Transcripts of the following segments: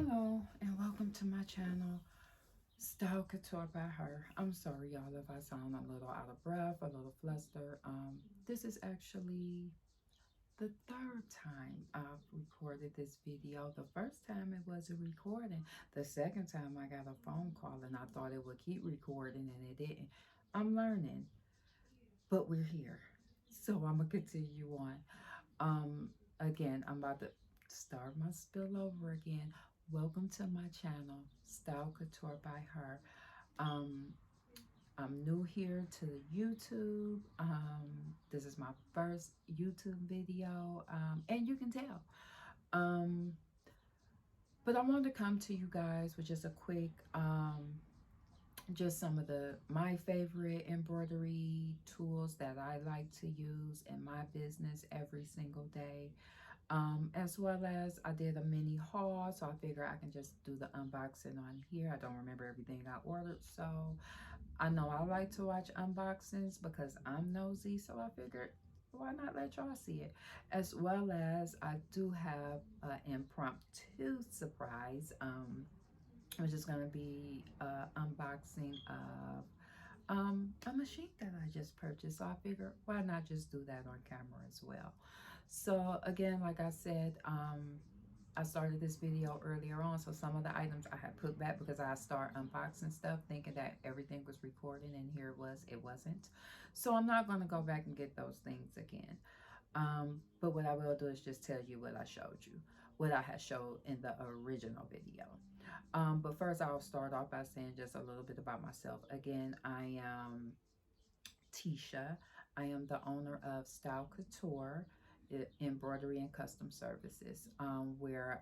Hello and welcome to my channel, Style Couture by Her. I'm sorry y'all if I sound a little out of breath, a little flustered. This is actually the third time I've recorded this video. The first time it wasn't recording. The second time I got a phone call and I thought it would keep recording and it didn't. I'm learning, but we're here. So I'm gonna continue on. Again, I'm about to start my spill over again. Welcome to my channel, Style Couture by Her. Um, I'm new here to YouTube. This is my first YouTube video, and you can tell. Um, but I wanted to come to you guys with just a quick, just some of my favorite embroidery tools that I like to use in my business every single day. As well as I did a mini haul, so I figure I can just do the unboxing on here. I don't remember everything I ordered, so I know I like to watch unboxings because I'm nosy, so I figured why not let y'all see it. As well as I do have an impromptu surprise, which is going to be unboxing of a machine that I just purchased. So I figured why not just do that on camera as well. So again, like I said, I started this video earlier on, so some of the items I had put back because I started unboxing stuff thinking that everything was recording, and here it wasn't. So I'm not going to go back and get those things again. But what I will do is just tell you what I showed you, what I had showed in the original video. But first I'll start off by saying just a little bit about myself. Again, I am Tisha. I am the owner of Style Couture, Embroidery and Custom Services, where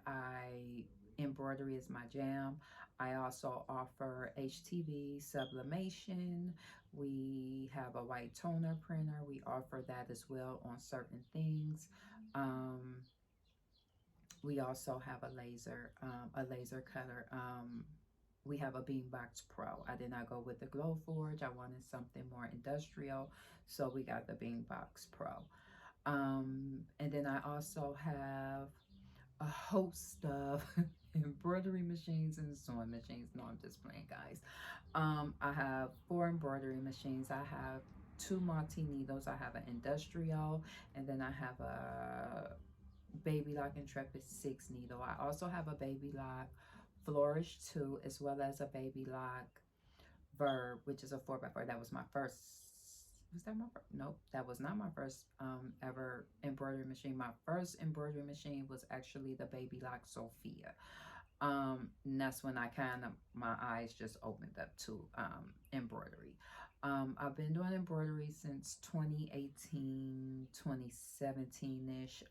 embroidery is my jam. I also offer HTV sublimation. We have a white toner printer. We offer that as well on certain things. We also have a laser cutter. We have a Beambox Pro. I did not go with the Glowforge. I wanted something more industrial, so we got the Beambox Pro. And then I also have a host of embroidery machines and sewing machines. No, I'm just playing, guys. I have 4 embroidery machines. I have 2 multi-needles. I have an industrial, and then I have a Baby Lock Intrepid 6 needle. I also have a Baby Lock Flourish 2, as well as a Baby Lock Verb, which is a 4x4. That was my first. Was that my first? Nope, that was not my first ever embroidery machine. My first embroidery machine was actually the Baby Lock Sophia. And that's when my eyes just opened up to embroidery. I've been doing embroidery since 2018, 2017-ish.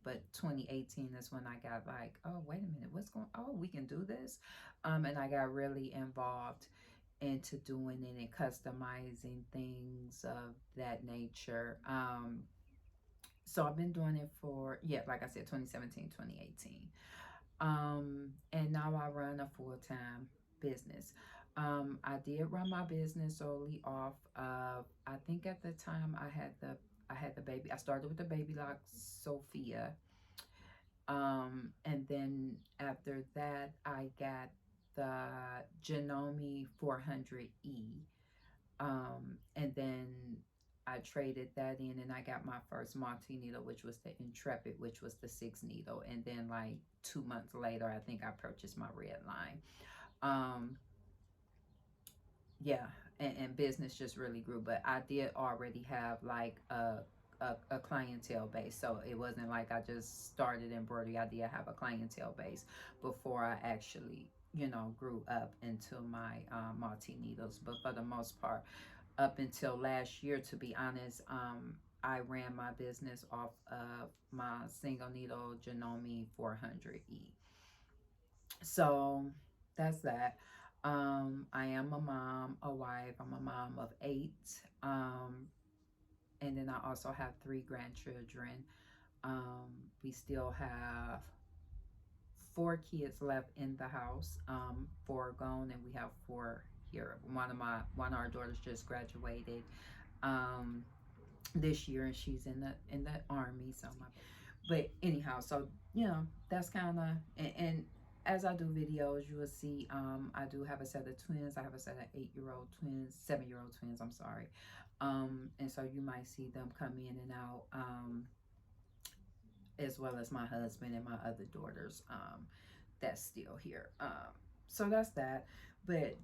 But 2018 is when I got like, oh, wait a minute, oh, we can do this. And I got really involved into doing it and customizing things of that nature. So I've been doing it for, yeah, like I said, 2017, 2018. And now I run a full-time business. I did run my business solely off of, I think at the time I had the baby. I started with the Baby Lock Sophia. And then after that, I got the Janome 400E. And then I traded that in and I got my first multi-needle, which was the Intrepid, which was the 6 needle. And then like 2 months later, I think I purchased my red line. Yeah, and business just really grew. But I did already have like a clientele base. So it wasn't like I just started embroidery. I did have a clientele base before I actually, grew up into my multi-needles. But for the most part, up until last year, to be honest, I ran my business off of my single needle Janome 400E. So that's that. I am a mom, a wife. I'm a mom of 8. And then I also have 3 grandchildren. We still have 4 kids left in the house, 4 gone, and we have 4 here. One of our daughters just graduated this year, and she's in the army. So but anyhow, so that's kind of and as I do videos, you will see I do have a set of twins. I have a set of 8-year-old twins, 7-year-old twins, I'm sorry. And so you might see them come in and out, as well as my husband and my other daughters that's still here. So that's that. But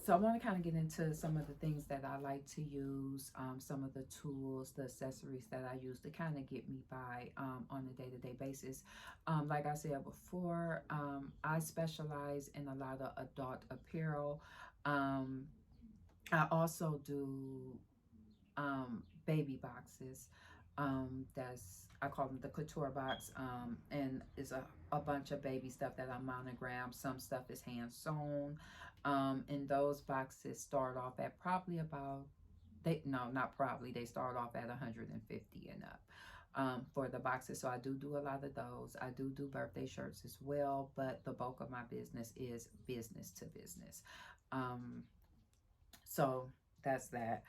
so I want to kind of get into some of the things that I like to use, some of the tools, the accessories that I use to kind of get me by on a day-to-day basis. Like I said before, I specialize in a lot of adult apparel. I also do baby boxes. That's, I call them the couture box, and it's a bunch of baby stuff that I monogram. Some stuff is hand sewn, and those boxes start off at probably about, not probably, they start off at 150 and up. For the boxes, so I do a lot of those. I do birthday shirts as well, but the bulk of my business is business to business. So that's that.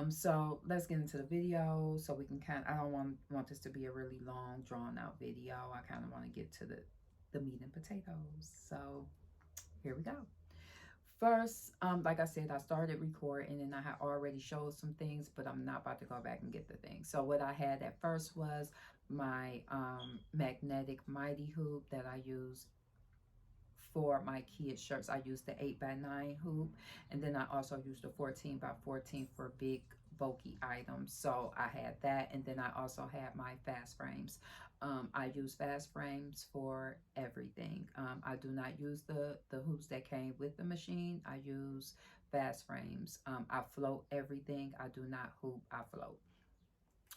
So let's get into the video so we can I don't want this to be a really long, drawn out video. I kind of want to get to the meat and potatoes. So here we go. First, like I said, I started recording and I had already showed some things, but I'm not about to go back and get the things. So what I had at first was my magnetic mighty hoop that I use for my kids shirts. I use the 8x9 hoop, and then I also use the 14x14 for big bulky items. So I had that, and then I also had my fast frames. I use fast frames for everything. I do not use the hoops that came with the machine. I use fast frames. I float everything. I do not hoop, I float.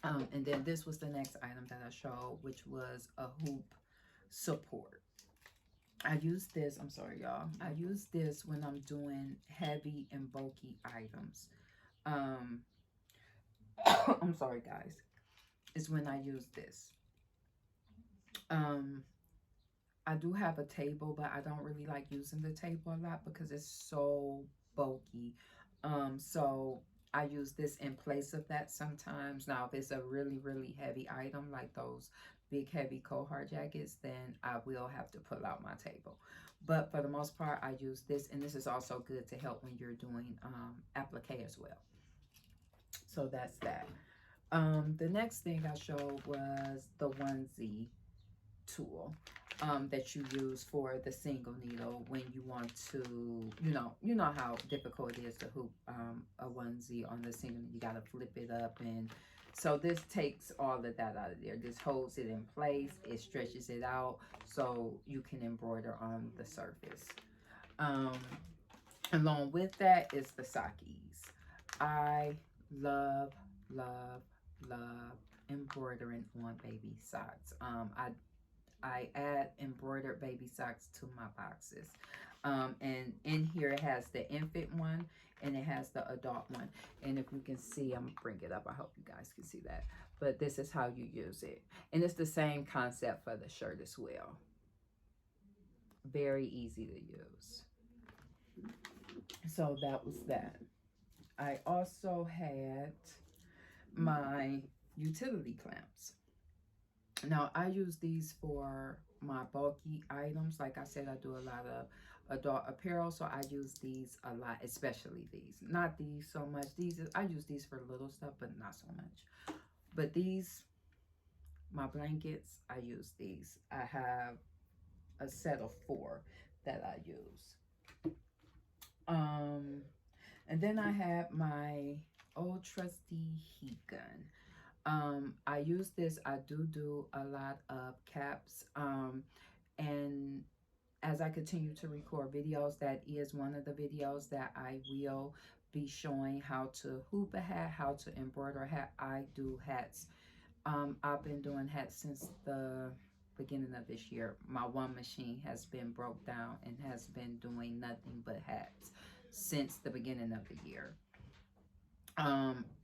And then this was the next item that I showed, which was a hoop support. I use this, I'm sorry y'all, I use this when I'm doing heavy and bulky items. I'm sorry guys, is when I use this. I do have a table, but I don't really like using the table a lot because it's so bulky. So I use this in place of that sometimes. Now, if it's a really, really heavy item, like those big, heavy Kohar jackets, then I will have to pull out my table. But for the most part, I use this, and this is also good to help when you're doing applique as well. So that's that. The next thing I showed was the onesie tool that you use for the single needle when you want to, you know how difficult it is to hoop a onesie on the single. You got to flip it up, and so this takes all of that out of there. This holds it in place, it stretches it out so you can embroider on the surface. Along with that is the sakis. I love embroidering on baby socks. I add embroidered baby socks to my boxes. And in here it has the infant one and it has the adult one. And if you can see, I'm gonna bring it up. I hope you guys can see that. But this is how you use it. And it's the same concept for the shirt as well. Very easy to use. So that was that. I also had my utility clamps. Now, I use these for my bulky items. Like I said, I do a lot of adult apparel, so I use these a lot, especially these. Not these so much. I use these for little stuff, but not so much. But these, my blankets, I use these. I have a set of 4 that I use. And then I have my old trusty heat gun. I use this. I do a lot of caps. And as I continue to record videos, that is one of the videos that I will be showing how to hoop a hat, how to embroider a hat. I do hats. I've been doing hats since the beginning of this year. My one machine has been broke down and has been doing nothing but hats since the beginning of the year.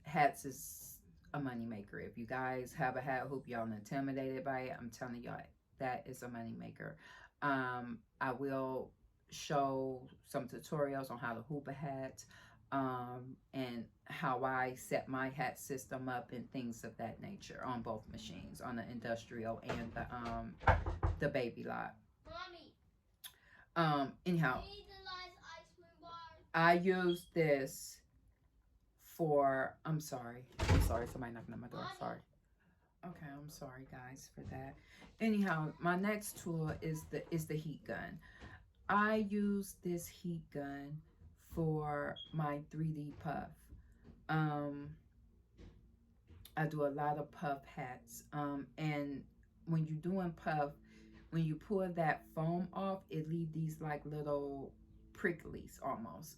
Hats is a money maker. If you guys have a hat hoop, y'all intimidated by it, I'm telling y'all that is a money maker. I will show some tutorials on how to hoop a hat, and how I set my hat system up and things of that nature on both machines, on the industrial and the baby lot. Mommy. Anyhow, I use this for, I'm sorry, somebody knocking on my door, sorry. Okay, I'm sorry guys for that. Anyhow, my next tool is the heat gun. I use this heat gun for my 3D puff. Um, I do a lot of puff hats. And when you're doing puff, when you pull that foam off, it leaves these like little pricklies almost.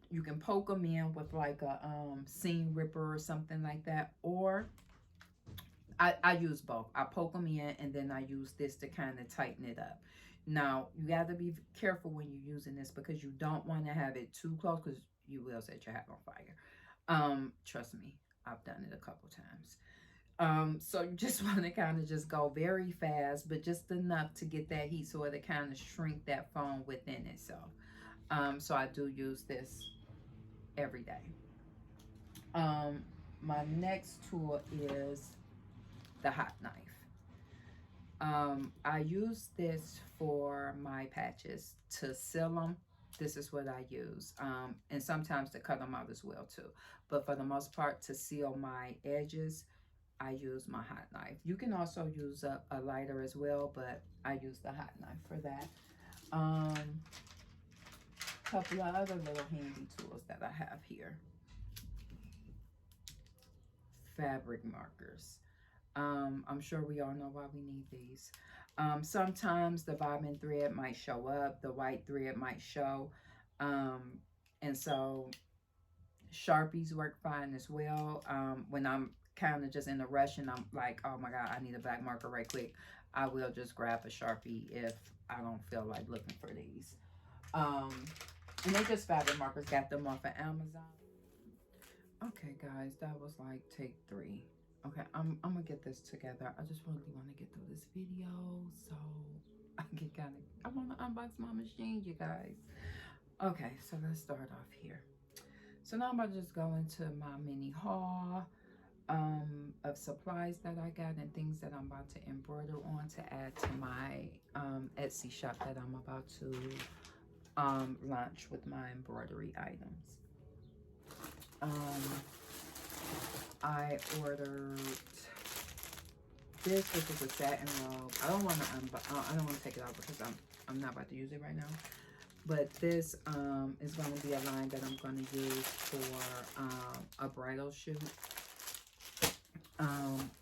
You can poke them in with like a seam ripper or something like that, or I use both. I poke them in and then I use this to kind of tighten it up. Now, you got to be careful when you're using this because you don't want to have it too close because you will set your hat on fire. Trust me, I've done it a couple times. So you just want to kind of just go very fast, but just enough to get that heat so it'll kind of shrink that foam within itself. So I do use this every day. My next tool is the hot knife. I use this for my patches to seal them. This is what I use. And sometimes to cut them out as well too. But for the most part, to seal my edges, I use my hot knife. You can also use a lighter as well, but I use the hot knife for that. Couple of other little handy tools that I have here. Fabric markers. I'm sure we all know why we need these. Sometimes the bobbin thread might show up, the white thread might show. And so Sharpies work fine as well. When I'm kind of just in a rush and I'm like, oh my God, I need a black marker right quick, I will just grab a Sharpie if I don't feel like looking for these. And they just fabric markers, got them off of Amazon. Okay, guys, that was like take 3. Okay, I'm gonna get this together. I just really want to get through this video so I can I want to unbox my machine, you guys. Okay, so let's start off here. So now I'm about to just go into my mini haul of supplies that I got and things that I'm about to embroider on to add to my Etsy shop that I'm about to launch with my embroidery items. I ordered this, which is a satin robe. I don't want to take it out because I'm not about to use it right now. But this is going to be a line that I'm going to use for a bridal shoot.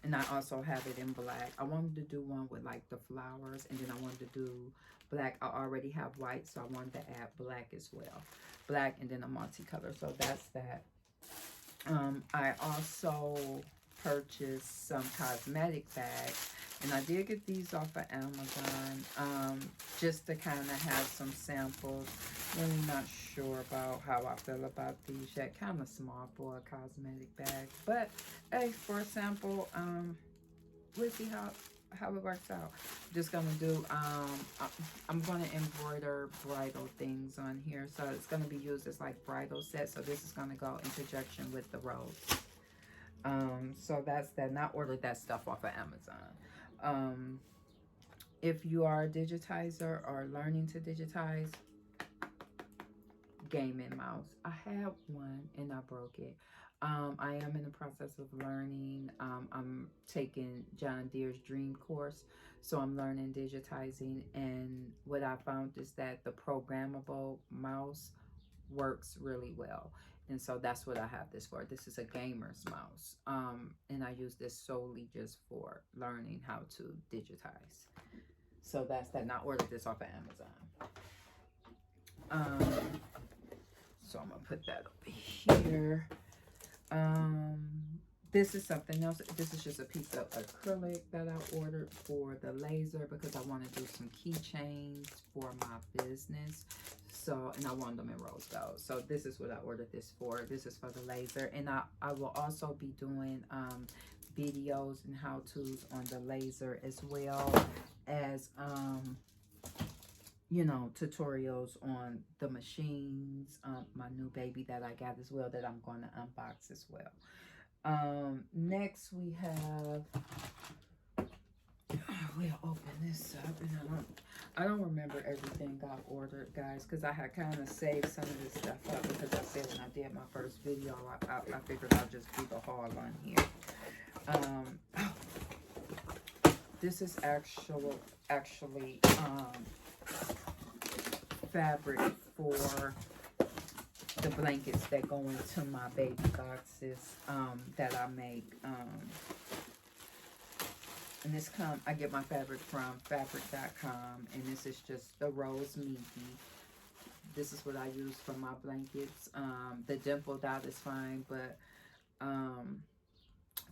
And I also have it in black. I wanted to do one with like the flowers, and then I wanted to do black. I already have white, so I wanted to add black as well. Black and then a multicolor. So that's that. I also purchased some cosmetic bags, and I did get these off of Amazon just to kind of have some samples. Really not sure about how I feel about these yet. Kind of small for a cosmetic bag, but hey, for a sample, we'll see how it works out. Just gonna do I'm gonna embroider bridal things on here, so it's gonna be used as like bridal set. So this is gonna go in conjunction with the robes. So that's that. And I ordered that stuff off of Amazon. If you are a digitizer or learning to digitize, gaming mouse. I have one and I broke it. I am in the process of learning. I'm taking John Deere's Dream course, so I'm learning digitizing. And what I found is that the programmable mouse works really well. And so that's what I have this for. This is a gamer's mouse. And I use this solely just for learning how to digitize. So that's that. And I ordered this off of Amazon. So I'm gonna put that over here. This is something else. This is just a piece of acrylic that I ordered for the laser because I want to do some keychains for my business. So, and I want them in rose gold. So this is what I ordered this for. This is for the laser. And I will also be doing videos and how-tos on the laser as well as you know, tutorials on the machines, my new baby that I got as well that I'm going to unbox as well. Next we have, we'll open this up, and I don't remember everything got ordered, guys, because I had kind of saved some of this stuff up because I said when I did my first video, I figured I'd just do the haul on here. This is actually fabric for the blankets that go into my baby boxes that I make. And this I get my fabric from fabric.com, and this is just the rose minky. This is what I use for my blankets. The dimple dot is fine, but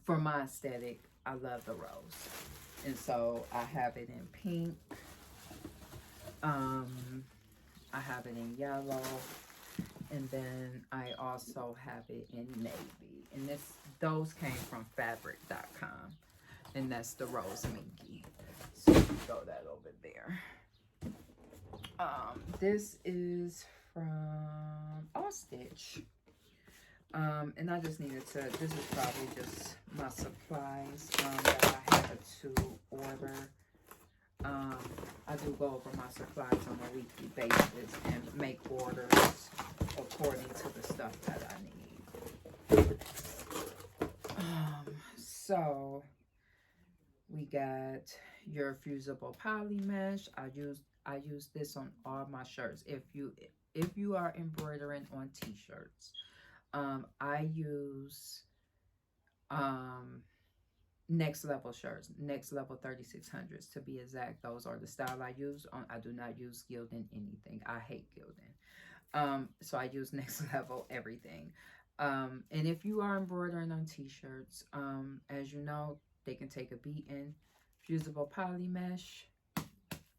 for my aesthetic, I love the rose. And so I have it in pink. I have it in yellow. And then I also have it in navy. And those came from fabric.com. And that's the rose minky. So throw that over there. This is from All Stitch. And I just needed to, this is probably just my supplies that I had to order. I do go over my supplies on a weekly basis and make orders according to the stuff that I need. So we got your fusible poly mesh. I use this on all my shirts. If you are embroidering on t-shirts, I use Next Level shirts, Next Level 3600s to be exact. Those are the style I use. I do not use gilding anything. I hate gilding. So I use Next Level everything. And if you are embroidering on t-shirts, as you know, they can take a beating. Fusible poly mesh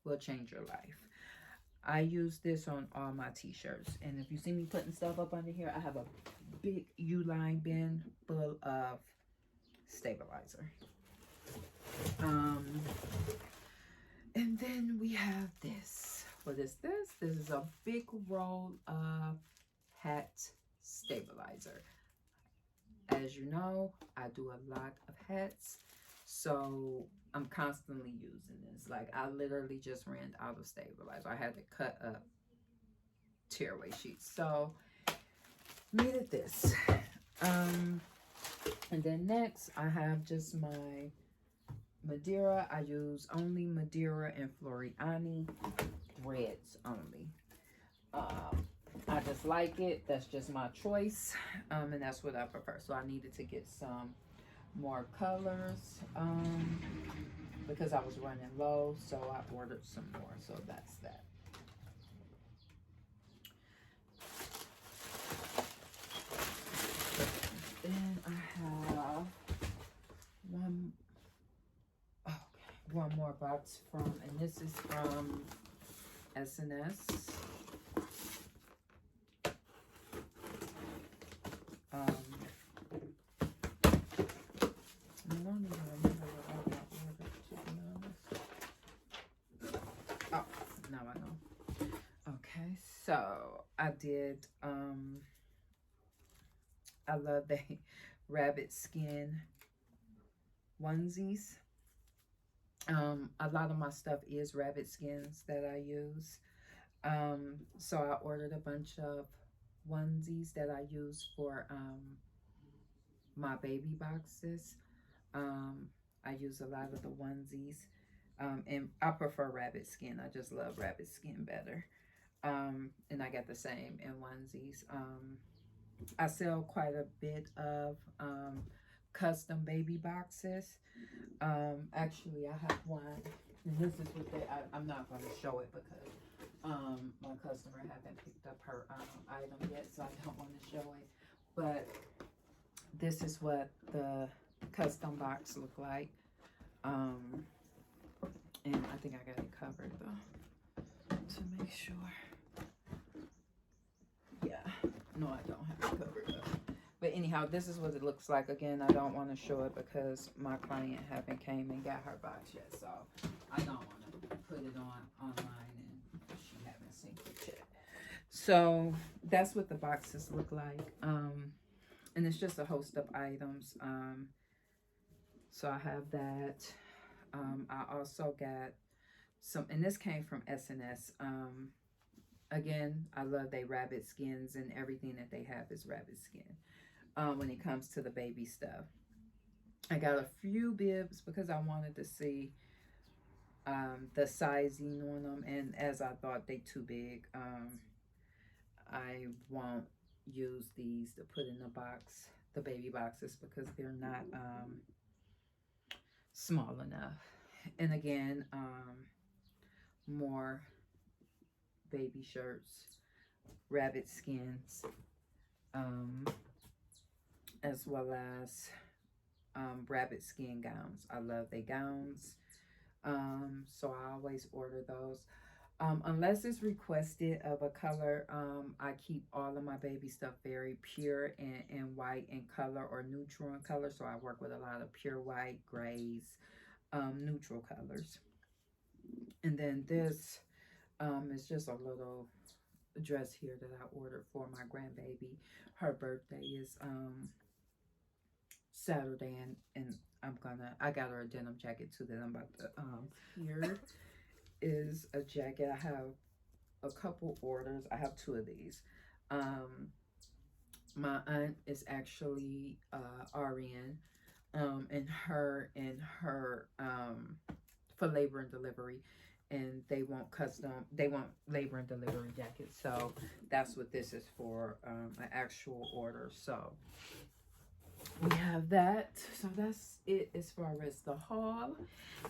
will change your life. I use this on all my t-shirts. And if you see me putting stuff up under here, I have a big U-line bin full of stabilizer. And then we have this. What is this? This is a big roll of hat stabilizer. As you know, I do a lot of hats, so I'm constantly using this. Like, I literally just ran out of stabilizer. I had to cut up tearaway sheets, so needed this. And then next I have just my Madeira. I use only Madeira and Floriani threads only. I just like it. That's just my choice, and that's what I prefer. So I needed to get some more colors because I was running low, so I ordered some more. So that's that. Then I have one more box from, and this is from S&S. I don't even remember what I got ordered, to be honest. Oh, now I know. Okay, so I did, I love the rabbit skin onesies. A lot of my stuff is rabbit skins that I use. So I ordered a bunch of onesies that I use for my baby boxes. I use a lot of the onesies, and I prefer rabbit skin. I just love rabbit skin better. And I got the same in onesies. I sell quite a bit of custom baby boxes. Actually, I have one, and this is what I'm not going to show it because my customer haven't picked up her item yet, so I don't want to show it. But this is what the custom box look like. And I think I got it covered though to make sure. Yeah, no, I don't have it covered though. But anyhow, this is what it looks like. Again, I don't want to show it because my client haven't came and got her box yet, so I don't want to put it online and she haven't seen it yet. So that's what the boxes look like. And it's just a host of items. So I have that. I also got some, and this came from S&S. Again, I love they rabbit skins, and everything that they have is rabbit skin. When it comes to the baby stuff, I got a few bibs because I wanted to see the sizing on them, and as I thought they too big, I won't use these to put in the box, the baby boxes, because they're not small enough. And again, more baby shirts, rabbit skins, as well as rabbit skin gowns. I love the gowns, so I always order those. Unless it's requested of a color, I keep all of my baby stuff very pure and white in color, or neutral in color. So I work with a lot of pure white, grays, neutral colors. And then this is just a little dress here that I ordered for my grandbaby. Her birthday is Saturday, and I got her a denim jacket too that I'm about to here is a jacket. I have a couple orders. I have two of these. My aunt is actually RN, and her for labor and delivery, and they want labor and delivery jackets. So that's what this is for, an actual order. So we have that. So that's it as far as the haul.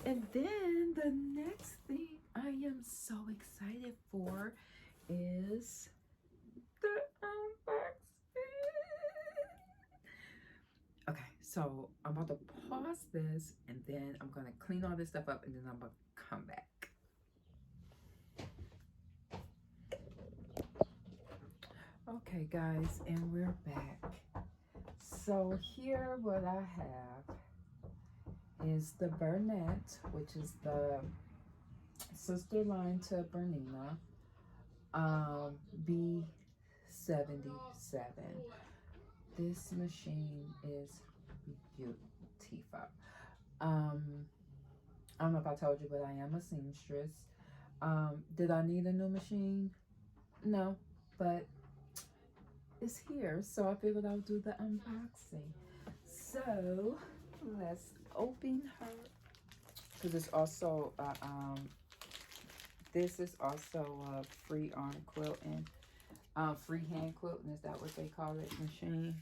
And then the next thing I am so excited for is the unboxing. Okay, so I'm about to pause this, and then I'm gonna clean all this stuff up, and then I'm gonna come back. Okay guys, and we're back. So here what I have is the Bernette, which is the sister line to Bernina, b77. This machine is beautiful. I don't know if I told you, but I am a seamstress. Did I need a new machine? No, but it's here, so I figured I'll do the unboxing. So let's open her, because it's also this is also a free arm quilting, free hand quilting, is that what they call it, machine.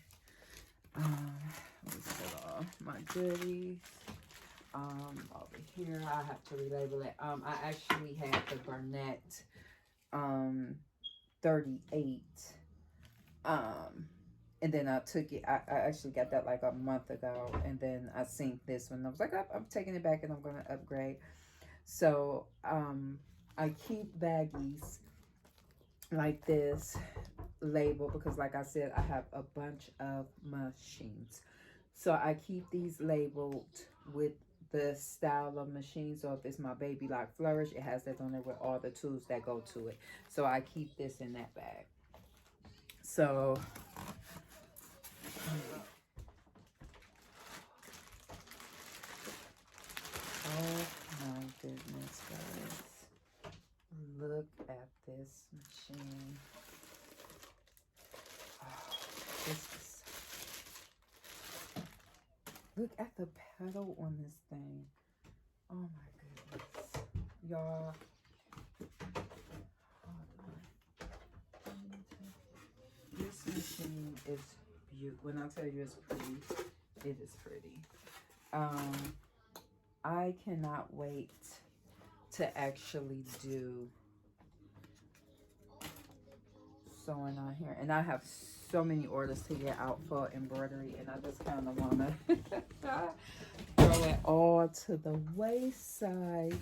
Let's put all my goodies over here. I have to relabel it. I actually had the Bernette 38, and then I took it, I actually got that like a month ago, and then I synced this one. I was like, I'm taking it back and I'm going to upgrade. So I keep baggies like this label because, like I said, I have a bunch of machines. So I keep these labeled with the style of machine. So if it's my Baby Lock Flourish, it has that on there with all the tools that go to it. So I keep this in that bag. So oh my goodness, guys. Look at this machine. Oh, this is... Look at the pedal on this thing. Oh my goodness. Y'all. This machine is beautiful. When I tell you it's pretty, it is pretty. I cannot wait to actually do sewing on here, and I have so many orders to get out for embroidery, and I just kind of want to throw it all to the wayside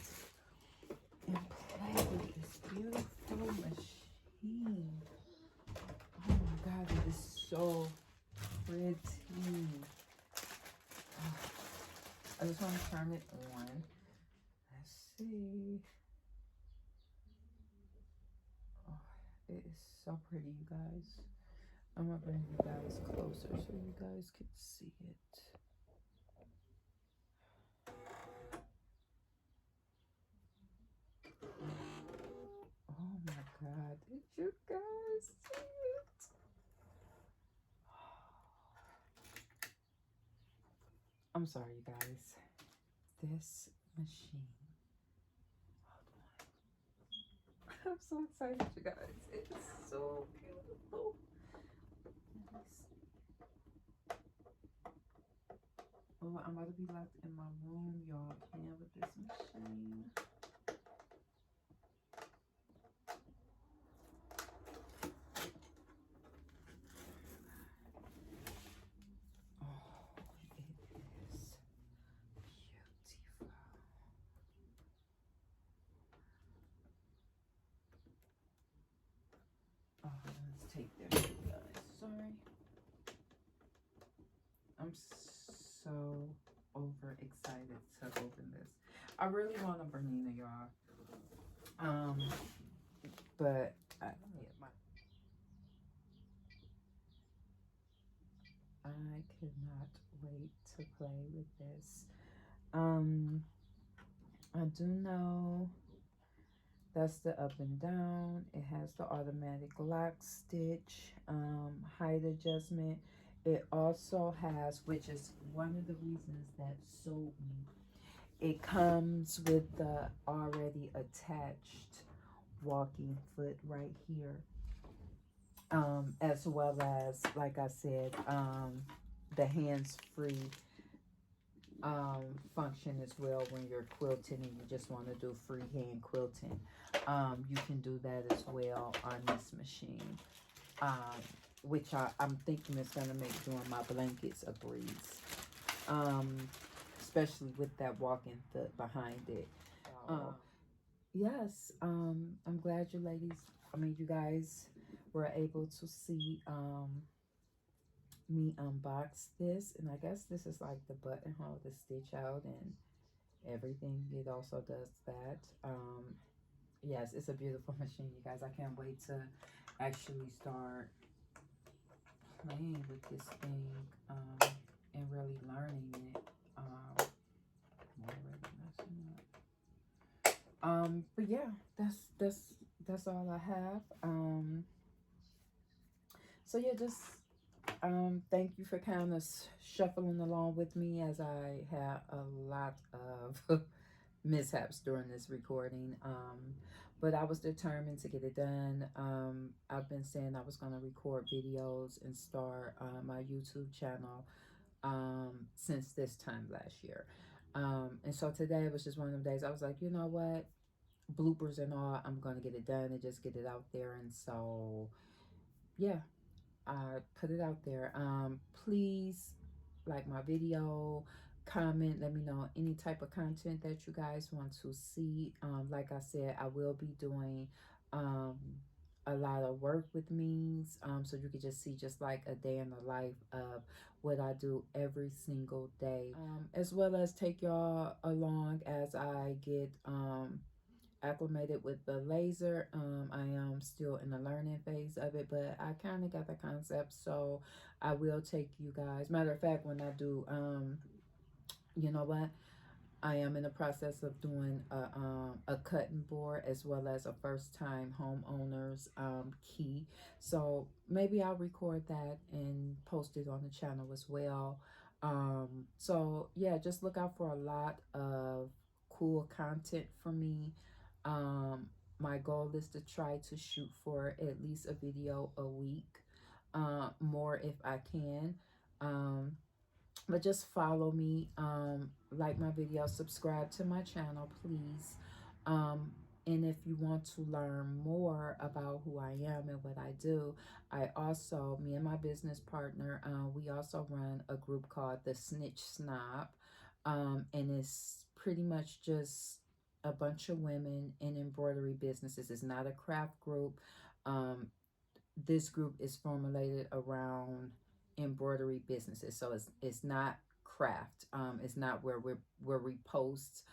and play with this beautiful machine. Oh my God, it is so pretty. Oh, I just want to turn it on. Let's see. Oh, it is so pretty, you guys. I'm gonna bring you guys closer so you guys can see it. You guys see it? I'm sorry, you guys. This machine. Hold on. I'm so excited, you guys. It's so beautiful. Let me see. Oh, I'm about to be locked in my room, y'all. Playing with this machine. Oh, it is beautiful. Oh, let's take this, you guys. Sorry. I'm so overexcited to open this. I really want a Bernina, y'all. But I cannot wait to play with this. I do know that's the up and down. It has the automatic lock stitch, height adjustment. It also has, which is one of the reasons that sold me, it comes with the already attached walking foot right here, as well as, like I said, the hands-free function as well when you're quilting and you just want to do freehand quilting. You can do that as well on this machine, which I'm thinking is going to make doing my blankets a breeze, especially with that walking foot behind it. Yes, I'm glad you ladies, you guys were able to see me unbox this. And I guess this is like the buttonhole to stitch out and everything. It also does that. Yes, it's a beautiful machine, you guys. I can't wait to actually start playing with this thing, and really learning it. But yeah, that's all I have. So yeah, just thank you for kind of shuffling along with me as I had a lot of mishaps during this recording. But I was determined to get it done. I've been saying I was going to record videos and start my YouTube channel since this time last year. And so today was just one of them days I was like, you know what? Bloopers and all, I'm going to get it done and just get it out there. And so, yeah, I put it out there. Please like my video, comment, let me know any type of content that you guys want to see. Like I said, I will be doing a lot of work with memes, so you can just see just like a day in the life of what I do every single day, as well as take y'all along as I get acclimated with the laser. I am still in the learning phase of it, but I kind of got the concept, so I will take you guys. Matter of fact, when I do, you know what, I am in the process of doing a cutting board as well as a first time homeowners key, so maybe I'll record that and post it on the channel as well. So yeah, just look out for a lot of cool content from me. My goal is to try to shoot for at least a video a week, more if I can. But just follow me, like my video, subscribe to my channel, please. And if you want to learn more about who I am and what I do, I also, me and my business partner, we also run a group called the Snitch Snob. And it's pretty much just a bunch of women in embroidery businesses. It's not a craft group. This group is formulated around embroidery businesses, so it's not craft. It's not where we post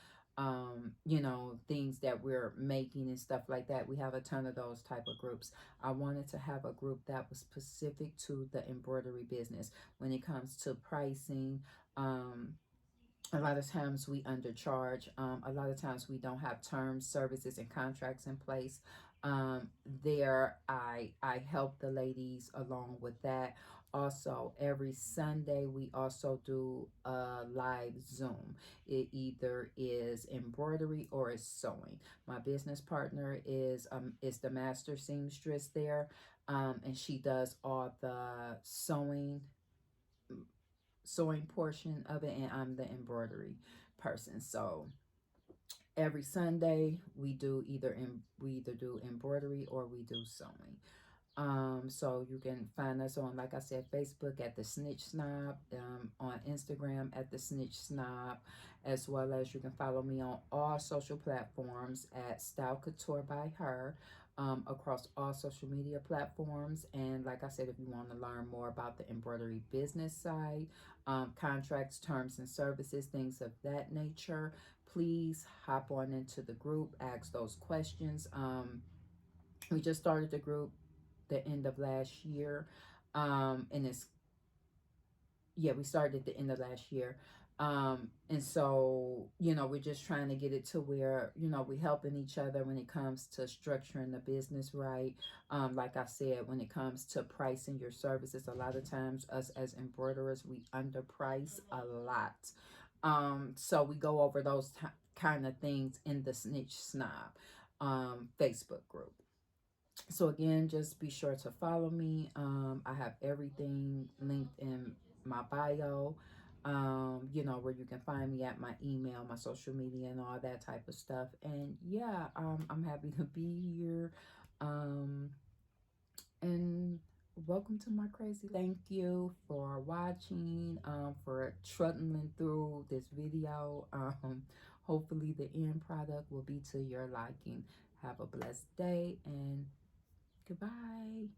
you know, things that we're making and stuff like that. We have a ton of those type of groups. I wanted to have a group that was specific to the embroidery business when it comes to pricing. A lot of times we undercharge. A lot of times we don't have terms, services, and contracts in place. There I help the ladies along with that. Also, every Sunday we also do a live Zoom. It either is embroidery or it's sewing. My business partner is the master seamstress there, and she does all the sewing portion of it, and I'm the embroidery person. So every Sunday we either do embroidery or we do sewing. So you can find us on, like I said, Facebook at the Snitch Snob, on Instagram at the Snitch Snob, as well as you can follow me on all social platforms at Style Couture by Her, across all social media platforms. And like I said, if you want to learn more about the embroidery business side, contracts, terms and services, things of that nature, please hop on into the group, ask those questions. We just started the group the end of last year. And it's, yeah, we started at the end of last year. And so, we're just trying to get it to where, we're helping each other when it comes to structuring the business right. Like I said, when it comes to pricing your services, a lot of times us as embroiderers, we underprice a lot. So we go over those kind of things in the Snitch Snob Facebook group. So again, just be sure to follow me. I have everything linked in my bio, where you can find me, at my email, my social media, and all that type of stuff. And yeah, I'm happy to be here. Um, and welcome to my crazy. Thank you for watching, for trudging through this video. Hopefully the end product will be to your liking. Have a blessed day, and goodbye.